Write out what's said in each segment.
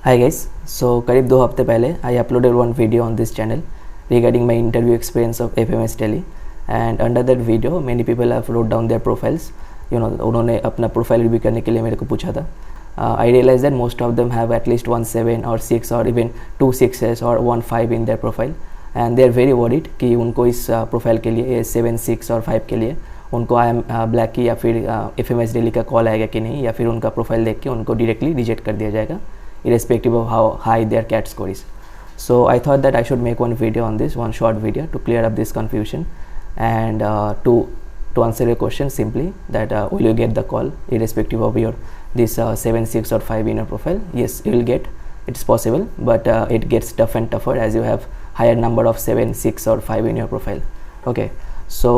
Hi guys, so करीब 2 हफ्ते पहले I uploaded one video on this channel regarding my interview experience of FMS Tele, and under that video many people have wrote down their profiles. उन्होंने अपना profile review करने के लिए मेरे को पूछा था. I realized that most of them have at least 1 7 or 6 or even 2 6s or 1 5 in their profile, and they are very worried कि उनको इस प्रोफाइल के लिए 7 6 और 5 के लिए उनको आई एम ब्लैक की या फिर FMS Delhi का कॉल आएगा कि नहीं, या फिर उनका प्रोफाइल देख के उनको डायरेक्टली रिजेक्ट कर दिया जाएगा irrespective of how high their CAT score is. So I thought that I should make one video on this, one short video to clear up this confusion and to answer your question simply that will you get the call irrespective of your this 7 6 or 5 in your profile. Yes, you will get, it's possible, but it gets tough and tougher as you have higher number of 7 6 or 5 in your profile. Okay, so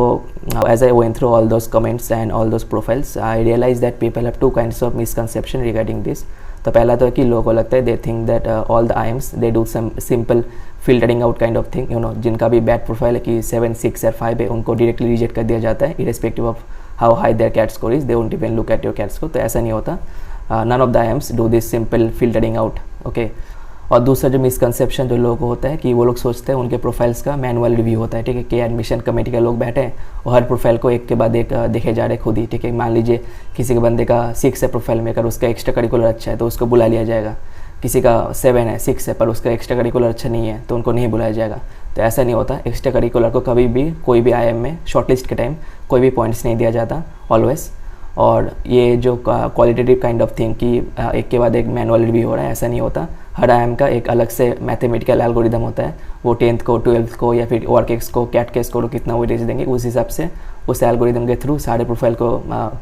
as I went through all those comments and all those profiles, I realized that people have two kinds of misconception regarding this. तो पहला तो है कि लोगों को लगता है they think that all the IIMs they do some simple filtering out kind of thing, जिनका भी बैड प्रोफाइल है कि 7 6 या 5 है उनको डायरेक्टली रिजेक्ट कर दिया जाता है irrespective of how high their CAT score is, they won't even look at your CAT score. तो ऐसा नहीं होता. None of the IIMs do this simple filtering out. Okay, और दूसरा जो मिसकंसेप्शन जो लोगों को होता है कि वो लोग सोचते हैं उनके प्रोफाइल्स का मैनुअल रिव्यू होता है. ठीक है, कि एडमिशन कमेटी के लोग बैठे हैं और हर प्रोफाइल को एक के बाद एक देखे जा रहे खुद ही. ठीक है, मान लीजिए किसी के बंदे का 6 है प्रोफाइल में, अगर उसका एक्स्ट्रा करिकुलर अच्छा है तो उसको बुला लिया जाएगा. किसी का 7 है 6 है पर उसका एक्स्ट्रा करिकुलर अच्छा नहीं है तो उनको नहीं बुलाया जाएगा. तो ऐसा नहीं होता. एक्स्ट्रा करिकुलर को कभी भी कोई भी आईएम में शॉर्टलिस्ट के टाइम कोई भी पॉइंट्स नहीं दिया जाता ऑलवेज. और ये जो क्वालिटेटिव काइंड ऑफ थिंग कि एक के बाद एक मैनुअल रिव्यू हो रहा है, ऐसा नहीं होता. हर आईएम का एक अलग से मैथमेटिकल एल्गोरिदम होता है. वो 10th को 12th को या फिर वर्क को कैट के स्कोर को कितना वेटेज देंगे उस हिसाब से उस एल्गोरिदम के थ्रू सारे प्रोफाइल को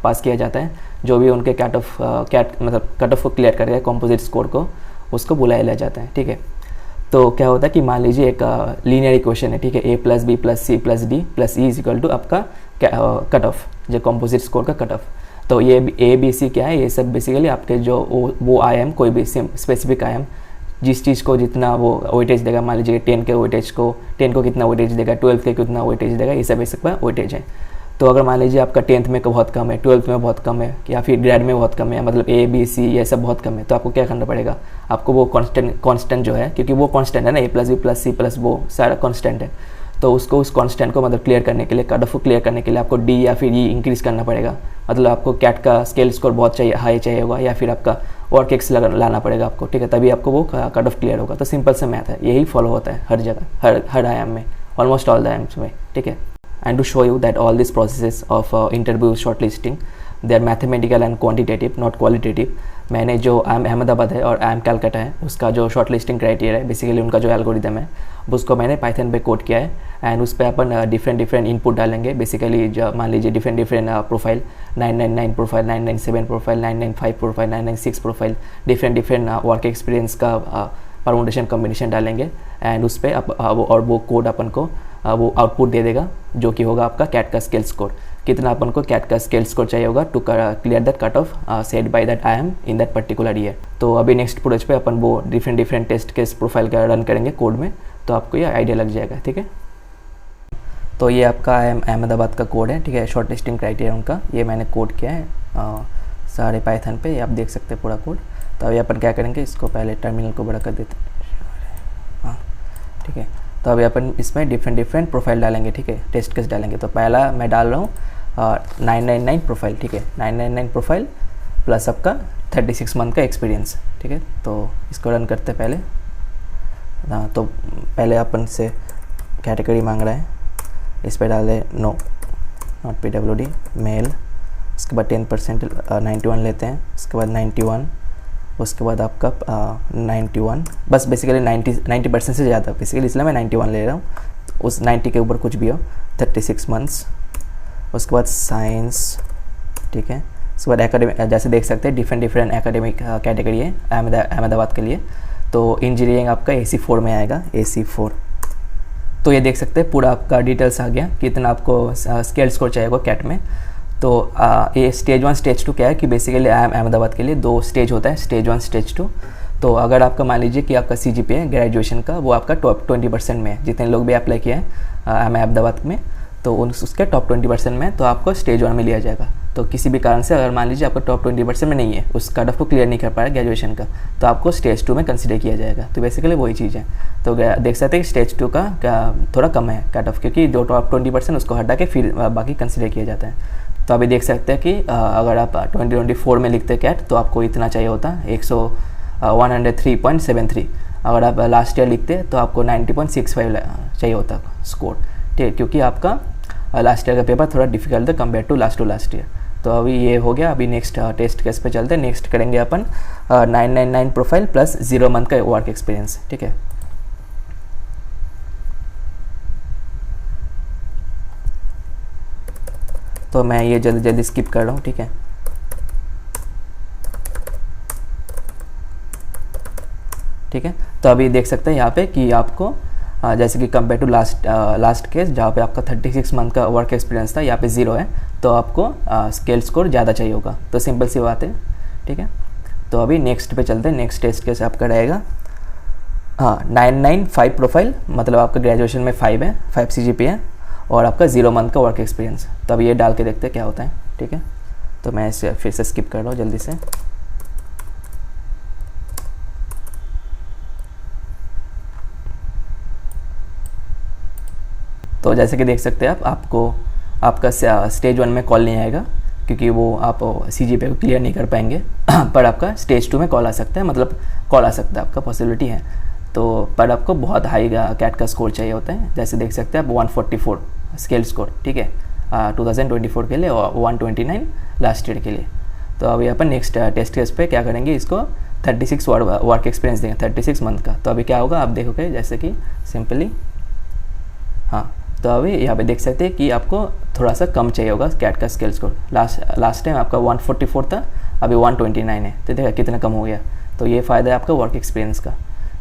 पास किया जाता है. जो भी उनके कट ऑफ को क्लियर करेगा कंपोजिट स्कोर को, उसको बुलाया जाता है. ठीक है, तो क्या होता है कि मान लीजिए एक लीनियर इक्वेशन है. ठीक है, A+B+C+D+E इज इक्वल टू आपका कट ऑफ, जो कंपोजिट स्कोर का कट ऑफ. तो ये ABC क्या है, ये सब बेसिकली आपके जो वो आईएम कोई भी स्पेसिफिक आईएम जिस चीज़ को जितना वो वेटेज देगा, मान लीजिए 10 के वेटेज को 10 को कितना वेटेज देगा, 12 के कितना वेटेज देगा, ये सब बेसिक वेटेज है. तो अगर मान लीजिए आपका 10th में बहुत कम है, 12th में बहुत कम है, या फिर ग्रेड में बहुत कम है, मतलब ABC ये सब बहुत कम है, तो आपको क्या करना पड़ेगा, आपको वो कांस्टेंट जो है, क्योंकि वो कांस्टेंट है ना, A+B+C+ वो सारा कांस्टेंट है, तो उसको उस कांस्टेंट को मतलब क्लियर करने के लिए, कट ऑफ को क्लियर करने के लिए आपको D या फिर E इंक्रीज़ करना पड़ेगा. मतलब आपको कैट का स्केल स्कोर बहुत चाहिए, हाई चाहिए होगा, या फिर आपका वर्क एक्स लाना पड़ेगा आपको. ठीक है, तभी आपको वो कट ऑफ क्लियर होगा. तो सिंपल सा मैथ है, यही फॉलो होता है हर जगह, हर आईएम में, ऑलमोस्ट ऑल द आईएम्स में. ठीक है, and to show you that all this processes of interview shortlisting they are mathematical and quantitative not qualitative. मैंने जो आईएम अहमदाबाद है और आईएम कैलकाटा है उसका जो शॉर्ट लिस्टिंग क्राइटेरिया है, बेसिकली उनका जो एल्गोरिदम है उसको मैंने पाइथन पे कोड किया है. एंड उस पर अपन डिफरेंट इनपुट डालेंगे. बेसिकली जो मान लीजिए different profile, 999 profile, 997 profile, 995 profile, 996 profile, different work experience का परमुटेशन कॉम्बिनेशन डालेंगे. एंड उस पर और वो कोड अपन को वो आउटपुट दे देगा जो कि होगा आपका कैट का स्केल स्कोर. कितना अपन को कैट का स्केल स्कोर चाहिए होगा to clear that cut off set by that IIM in that particular year. तो अभी नेक्स्ट प्रोजेक्ट पे अपन वो डिफरेंट टेस्ट केस प्रोफाइल का रन करेंगे कोड में, तो आपको ये आइडिया लग जाएगा. ठीक है, तो ये आपका अहमदाबाद का कोड है. ठीक है, शॉर्ट लिस्टिंग क्राइटेरिया उनका ये मैंने कोड किया है सारे पाइथन पे, ये आप देख सकते हैं पूरा कोड. तो अभी अपन क्या करेंगे, इसको पहले टर्मिनल को बड़ा कर देते हैं. हाँ, ठीक है, तो अभी अपन इसमें डिफरेंट प्रोफाइल डालेंगे. ठीक है, टेस्ट केस डालेंगे. तो पहला मैं डाल रहा हूँ 999 प्रोफाइल. ठीक है, 999 प्रोफाइल प्लस आपका 36 मंथ का एक्सपीरियंस. ठीक है, तो इसको रन करते पहले. हाँ, तो पहले अपन से कैटेगरी मांग रहा है, इस पर डाले नो नॉट PWD मेल. उसके बाद 10% 91 लेते हैं. उसके बाद 91, उसके बाद आपका 91, बस बेसिकली 90% से ज़्यादा बेसिकली, इसलिए मैं 91 ले रहा हूँ. उस 90 के ऊपर कुछ भी हो. 36 मंथ्स. उसके बाद साइंस. ठीक है, उसके बाद एकेडमिक, जैसे देख सकते हैं डिफरेंट एकेडमिक कैटेगरी है अहमदाबाद के लिए. तो इंजीनियरिंग आपका AC4 में आएगा, AC4. तो ये देख सकते हैं पूरा आपका डिटेल्स आ गया, कितना आपको स्केल स्कोर चाहिए होगा कैट में. तो ये स्टेज 1 स्टेज 2 क्या है कि बेसिकली आईएम अहमदाबाद के लिए 2 स्टेज होता है, स्टेज 1 स्टेज 2. तो अगर आपका मान लीजिए कि आपका CGPA ग्रेजुएशन का वो आपका 20% में है, जितने लोग भी अप्लाई किए हैं आईएम अहमदाबाद में, तो उसके टॉप 20% में तो आपको स्टेज 1 में लिया जाएगा। तो किसी भी कारण से अगर मान लीजिए आपका टॉप 20% में नहीं है, उस कट ऑफ को क्लियर नहीं कर पाया ग्रेजुएशन का, तो आपको स्टेज 2 में कंसिडर किया जाएगा। तो बेसिकली वही चीज़ है। तो देख सकते हैं कि स्टेज 2 का थोड़ा कम है कट ऑफ, क्योंकि जो टॉप 20% उसको हटा के फिर बाकी कंसिडर किया जाता है। तो अभी देख सकते हैं कि अगर आप 2024 में लिखते कैट तो आपको इतना चाहिए होता 103.73। अगर आप लास्ट ईयर लिखते तो आपको 90.65 चाहिए होता स्कोर, ठीक है, क्योंकि आपका लास्ट ईयर का पेपर थोड़ा डिफिकल्ट था कंपेयर टू लास्ट ईयर। तो अभी ये हो गया। अभी नेक्स्ट टेस्ट केस पे चलते हैं। नेक्स्ट करेंगे अपन 999 प्रोफाइल प्लस 0 मंथ का वर्क एक्सपीरियंस, ठीक है। तो मैं ये जल्दी जल्दी स्किप कर रहा हूँ, ठीक है। ठीक है, तो अभी देख सकते हैं यहाँ पे कि आपको जैसे कि कंपेयर टू लास्ट केस जहाँ पे आपका 36 मंथ का वर्क एक्सपीरियंस था, यहाँ पे 0 है, तो आपको स्केल स्कोर ज़्यादा चाहिए होगा। तो सिंपल सी बात है, ठीक है। तो अभी नेक्स्ट पे चलते हैं। नेक्स्ट टेस्ट केस आपका रहेगा 995 प्रोफाइल, मतलब आपका ग्रेजुएशन में 5 है, 5 CGPA है, और आपका 0 मंथ का वर्क एक्सपीरियंस। तो अभी ये डाल के देखते हैं क्या होता है, ठीक है। तो मैं इसे फिर से स्किप कर रहा हूँ जल्दी से। तो जैसे कि देख सकते हैं आपको आपका स्टेज 1 में कॉल नहीं आएगा, क्योंकि वो आप CGPA को क्लियर नहीं कर पाएंगे पर आपका स्टेज 2 में कॉल आ सकता है, मतलब कॉल आ सकता है, आपका पॉसिबिलिटी है। तो पर आपको बहुत हाई कैट का स्कोर चाहिए होता है। जैसे देख सकते हैं आप 144 स्केल स्कोर, ठीक है, 2024 के लिए, और 129 लास्ट ईयर के लिए। तो अभी अपन नेक्स्ट टेस्ट केस पे क्या करेंगे, इसको 36 वर्क एक्सपीरियंस देंगे, 36 मंथ का। तो अभी क्या होगा आप देखोगे, जैसे कि सिंपली तो अभी यहाँ पे देख सकते हैं कि आपको थोड़ा सा कम चाहिए होगा कैट का स्केल स्कोर। लास्ट टाइम आपका 144 था, अभी 129 है, तो देखा कितना कम हो गया। तो ये फ़ायदा है आपका वर्क एक्सपीरियंस का।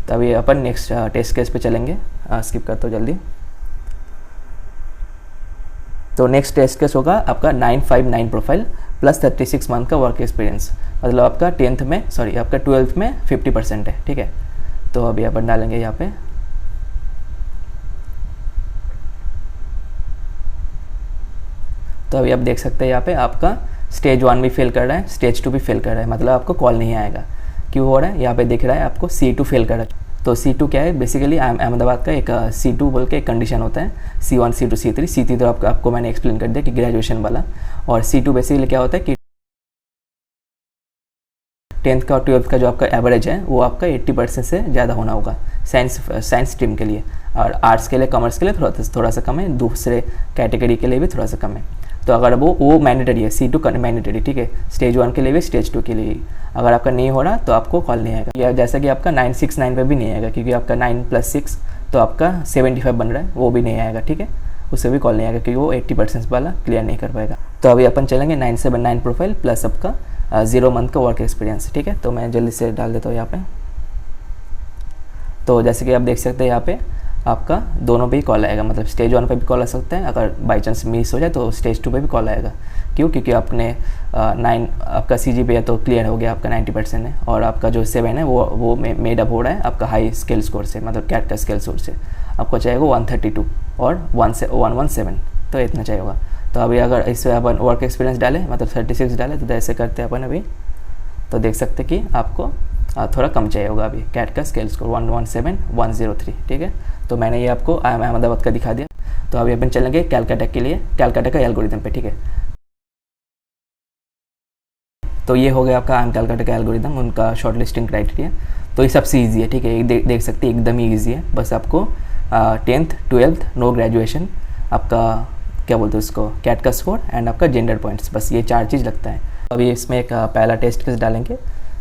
तो अभी अपन नेक्स्ट टेस्ट केस पे चलेंगे। स्किप करते हो जल्दी। तो नेक्स्ट टेस्ट केस होगा आपका 959 प्रोफाइल प्लस 36 मंथ का वर्क एक्सपीरियंस, मतलब आपका 12th में 50% है, ठीक है। तो अभी अपन डालेंगे यहाँ पे तो अभी आप देख सकते हैं यहाँ पे आपका स्टेज 1 भी फेल कर रहा है, स्टेज 2 भी फेल कर रहा है, मतलब आपको कॉल नहीं आएगा। क्यों हो रहा है, यहाँ पे दिख रहा है आपको C2 फेल कर रहा है। तो C2 क्या है, बेसिकली अहमदाबाद का एक C2 बोल के एक कंडीशन होता है, C1 C2 C3 C3 तो आपको मैंने एक्सप्लेन कर दिया कि ग्रेजुएशन वाला, और C2 बेसिकली क्या होता है कि 10th का और 12th का जो आपका एवरेज है वो आपका 80% से ज़्यादा होना होगा साइंस स्ट्रीम के लिए, और आर्ट्स के लिए, कॉमर्स के लिए थोड़ा सा कम है, दूसरे कैटेगरी के लिए भी थोड़ा सा कम है। तो अगर वो मैंडेटरी है, C2 मैंडेटरी, ठीक है, स्टेज 1 के लिए भी, स्टेज 2 के लिए ही। अगर आपका नहीं हो रहा तो आपको कॉल नहीं आएगा, या जैसा कि आपका 969 पे भी नहीं आएगा, क्योंकि आपका 9 + 6 तो आपका 75 बन रहा है, वो भी नहीं आएगा, ठीक है, उससे भी कॉल नहीं आएगा, क्योंकि वो 80% वाला क्लियर नहीं कर पाएगा। तो अभी अपन चलेंगे 979 प्रोफाइल प्लस आपका 0 मंथ का वर्क एक्सपीरियंस, ठीक है। तो मैं जल्दी से डाल देता हूँ यहाँ पे। तो जैसे कि आप देख सकते हैं यहाँ पे आपका दोनों पे ही कॉल आएगा, मतलब स्टेज 1 पे भी कॉल आ सकता है, अगर बाई चांस मिस हो जाए तो स्टेज 2 पे भी कॉल आएगा। क्यों, क्योंकि आपने 9 आपका CGPA तो क्लियर हो गया, आपका 90% है, और आपका जो 7 है वो मेड अप हो रहा है आपका हाई स्केल स्कोर से, मतलब कैट का स्केल स्कोर से। आपको चाहिएगा 132 और 117, तो इतना चाहिए होगा। तो अभी अगर इसमें अपन वर्क एक्सपीरियंस डालें, मतलब 36 डालें, तो ऐसे करते हैं अपन अभी। तो देख सकते कि आपको थोड़ा कम चाहिए होगा अभी कैट का स्केल स्कोर 117,103, ठीक है। तो मैंने ये आपको अहमदाबाद का दिखा दिया। तो अभी अपन चलेंगे कैलकाटा के लिए, कैलकाटा का एल्गोरिथम पे, ठीक है। तो ये हो गया आपका कैलकाटा का एल्गोरिथम, उनका शॉर्ट लिस्टिंग क्राइटेरिया। तो ये सबसे ईजी है, ठीक है, देख सकते हैं एकदम ही ईजी है। बस आपको 10th 12th नो ग्रेजुएशन, आपका क्या बोलते हैं उसको, कैट का स्कोर एंड आपका जेंडर पॉइंट्स, बस ये 4 चीज़ लगता है। अभी इसमें एक पहला टेस्ट केस डालेंगे,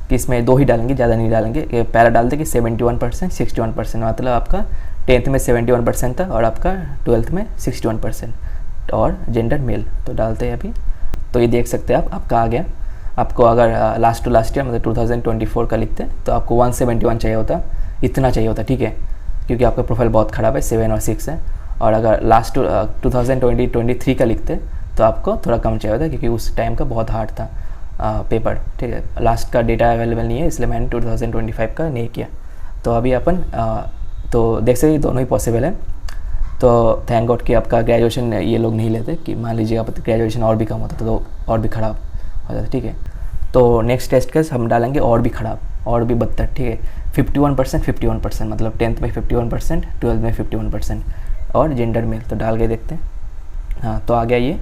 कि इसमें 2 ही डालेंगे, ज़्यादा नहीं डालेंगे। पहला डालते कि 71% 61%, मतलब आपका 10th में 71% था और आपका 12th में 61%, और जेंडर मेल। तो डालते हैं अभी। तो ये देख सकते हैं आपका आ गया। आपको अगर लास्ट ईयर मतलब 2024 का लिखते हैं तो आपको 171 चाहिए होता, इतना चाहिए होता, ठीक है, क्योंकि आपका प्रोफाइल बहुत ख़राब है, 7 और 6 है। और अगर लास्ट 2023 का लिखते तो आपको थोड़ा कम चाहिए होता, क्योंकि उस टाइम का बहुत हार्ड था पेपर, ठीक है। लास्ट का डेटा अवेलेबल नहीं है, इसलिए मैंने 2025 का नहीं किया। तो अभी अपन तो देख सकते दोनों ही पॉसिबल है। तो थैंक गॉड कि आपका ग्रेजुएशन ये लोग नहीं लेते, कि मान लीजिए आप ग्रेजुएशन और भी कम होता तो और भी ख़राब हो जाता, ठीक है। तो नेक्स्ट टेस्ट केस हम डालेंगे और भी ख़राब, और भी बदतर, ठीक है। 51%, 51%, मतलब 10th में 51%, 12th में 51% और जेंडर मेल। तो डाल के देखते हैं। हाँ, तो आ गया ये,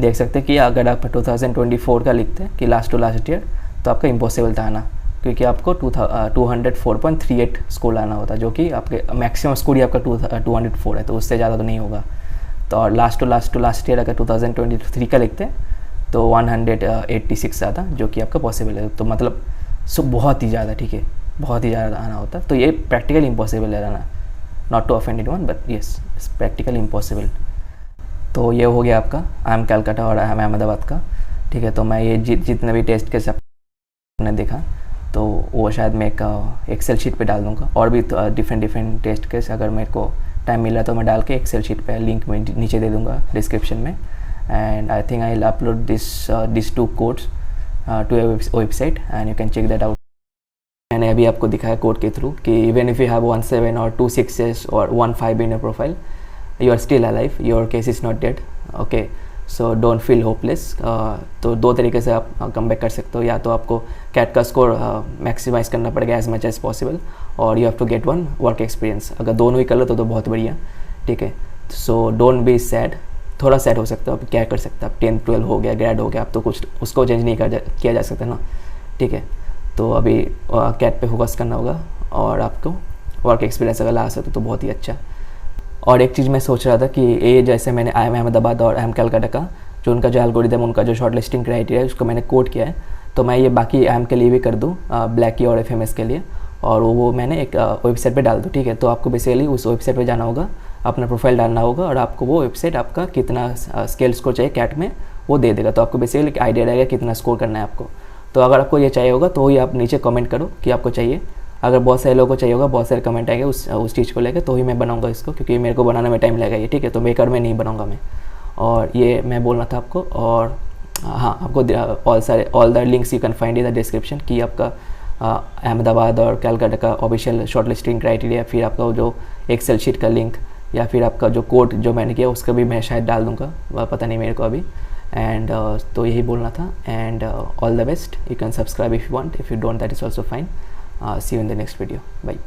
देख सकते हैं कि अगर आप 2024 का लिखते हैं कि लास्ट टू लास्ट ईयर, तो आपका इम्पॉसिबल था आना, क्योंकि आपको 204.38 स्कोर लाना होता, जो कि आपके मैक्सिमम स्कोर ही आपका 204 है, तो उससे ज़्यादा तो नहीं होगा। तो और लास्ट टू लास्ट ईयर अगर 2023 का लिखते हैं तो 186 आता, जो कि आपका पॉसिबल है। तो मतलब बहुत ही ज़्यादा, ठीक है, बहुत ही ज़्यादा आना होता। तो ये प्रैक्टिकली इम्पॉसिबल है आना, not to offend anyone but yes, it's practically impossible. तो ये हो गया आपका आई एम कलकत्ता और आई एम अहमदाबाद का, ठीक है। तो मैं ये जितने भी टेस्ट के आपने देखा, तो वो शायद मैं एक एक्सेल शीट पे डाल दूँगा, और भी डिफरेंट टेस्ट केस अगर मेरे को टाइम मिला तो मैं डाल के एक्सेल शीट पे लिंक में नीचे दे दूँगा डिस्क्रिप्शन में। And I think I will upload this 2 codes to a website and you can check that out. मैंने अभी आपको दिखाया कोड के थ्रू कि इवन इफ यू हैव 17 और 2 6s और 1 5 in your profile, you are still alive, your case is not dead, okay, so don't feel hopeless। तो 2 तरीके से आप कम बैक कर सकते हो, या तो आपको कैट का स्कोर मैक्सिमाइज़ करना पड़ेगा एज मच एज पॉसिबल, और you have to get 1 work experience. अगर दोनों ही कर लो तो बहुत बढ़िया, ठीक है। सो डोंट बी सैड, थोड़ा सैड हो सकते हो, आप क्या कर सकते हो, आप 10th 12 हो गया, ग्रेड हो गया, आप तो कुछ उसको चेंज नहीं किया जा सकता ना, ठीक है। तो अभी कैट पे फोकस करना होगा, और आपको वर्क एक्सपीरियंस अगर ला सकते तो बहुत ही अच्छा। और एक चीज़ मैं सोच रहा था कि ये जैसे मैंने आई एम अहमदाबाद और आई एम कलकत्ता का जो उनका जो एल्गोरिदम, उनका जो शॉर्ट लिस्टिंग क्राइटेरिया है, उसको मैंने कोड किया है, तो मैं ये बाकी आई एम के लिए भी कर दूँ, ब्लैकी और FMS के लिए, और वो मैंने एक वेबसाइट पे डाल दूँ, ठीक है। तो आपको बेसिकली उस वेबसाइट पे जाना होगा, अपना प्रोफाइल डालना होगा, और आपको वो वेबसाइट आपका कितना स्केल स्कोर चाहिए कैट में वो दे देगा। तो आपको बेसिकली एक आइडिया रहेगा कितना स्कोर करना है आपको। तो अगर आपको ये चाहिए होगा तो ही आप नीचे कमेंट करो कि आपको चाहिए। अगर बहुत सारे लोगों को चाहिए होगा, बहुत सारे कमेंट आएंगे उस चीज़ को लेकर, तो ही मैं बनाऊंगा इसको, क्योंकि मेरे को बनाने में टाइम लगेगा ये, ठीक है। तो मेकर में नहीं बनाऊंगा मैं, और ये मैं बोलना था आपको। और हाँ, आपको all the links you can find in the description, कि आपका अहमदाबाद और कलकत्ता का ऑफिशियल शॉर्ट लिस्टिंग क्राइटेरिया, फिर आपका जो एक्सेल शीट का लिंक, या फिर आपका जो कोड जो मैंने किया उसका भी मैं शायद डाल दूँगा, पता नहीं मेरे को अभी। एंड तो यही बोलना था। And all the best, you can subscribe if you want, if you don't that is also fine. See you in the next video. Bye.